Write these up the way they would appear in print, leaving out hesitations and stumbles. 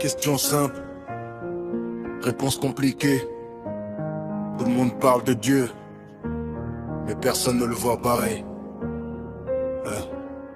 Question simple, réponse compliquée. Tout le monde parle de Dieu, mais personne ne le voit pareil.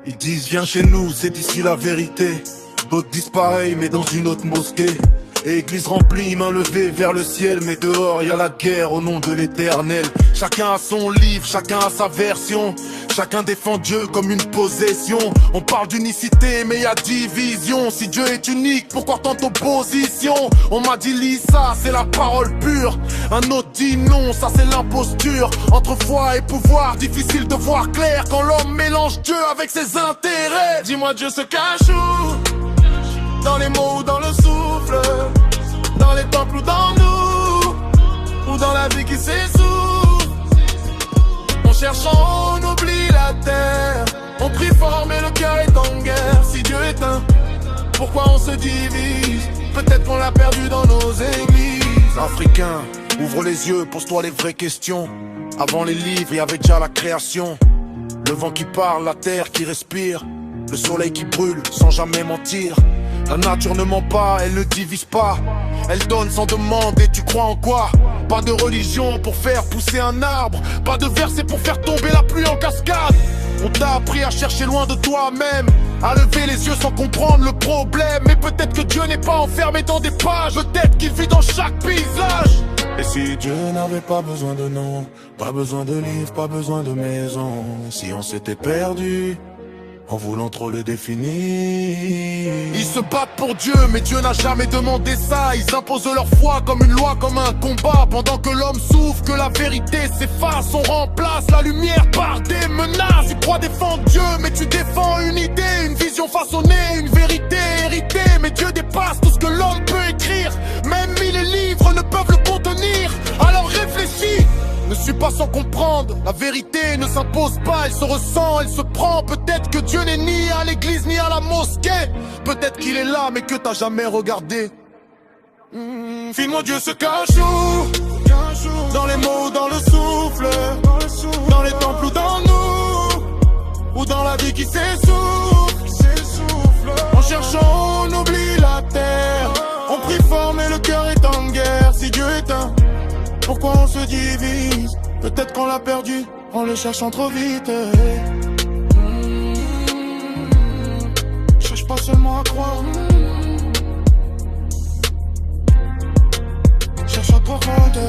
Ils disent viens chez nous, c'est ici la vérité. D'autres disent pareil, mais dans une autre mosquée. Et église remplie, main levée vers le ciel. Mais dehors y a la guerre au nom de l'éternel. Chacun a son livre, chacun a sa version. Chacun défend Dieu comme une possession. On parle d'unicité mais y a division. Si Dieu est unique, pourquoi tant d'opposition? On m'a dit lis ça, c'est la parole pure. Un autre dit non, ça c'est l'imposture. Entre foi et pouvoir, difficile de voir clair quand l'homme mélange Dieu avec ses intérêts. Dis-moi Dieu se cache où? Dans les mots ou dans le souffle, dans les temples ou dans nous, ou dans la vie qui s'essouffle. On cherche en haut, on oublie la terre. On prie fort mais le cœur est en guerre. Si Dieu est un, pourquoi on se divise? Peut-être qu'on l'a perdu dans nos églises. Africain, ouvre les yeux, pose-toi les vraies questions. Avant les livres, il y avait déjà la création. Le vent qui parle, la terre qui respire, le soleil qui brûle sans jamais mentir. La nature ne ment pas, elle ne divise pas. Elle donne sans demander, tu crois en quoi? Pas de religion pour faire pousser un arbre, pas de verset pour faire tomber la pluie en cascade. On t'a appris à chercher loin de toi-même, à lever les yeux sans comprendre le problème. Mais peut-être que Dieu n'est pas enfermé dans des pages, peut-être qu'il vit dans chaque paysage. Et si Dieu n'avait pas besoin de nom, pas besoin de livres, pas besoin de maison, si on s'était perdu en voulant trop le définir. Ils se battent pour Dieu, mais Dieu n'a jamais demandé ça. Ils imposent leur foi comme une loi, comme un combat. Pendant que l'homme souffre, que la vérité s'efface, on remplace la lumière par des menaces. Tu crois défendre Dieu, mais tu défends une idée, une vision façonnée, une vérité héritée. Mais Dieu dépasse tout ce que l'homme peut écrire. Même 1000 livres ne peuvent le contenir. Alors réfléchis. Ne suis pas sans comprendre, la vérité ne s'impose pas, elle se ressent, elle se prend. Peut-être que Dieu n'est ni à l'église ni à la mosquée. Peut-être qu'il est là mais que t'as jamais regardé. Finalement Dieu se cache où? Dans les mots ou dans le souffle, dans les temples ou dans nous, ou dans la vie qui s'essouffle. En cherchant on oublie la terre. On prie fort mais le cœur est en guerre. Si Dieu est un, pourquoi on se divise? Peut-être qu'on l'a perdu en le cherchant trop vite. Cherche pas seulement à croire, cherche à trop compter.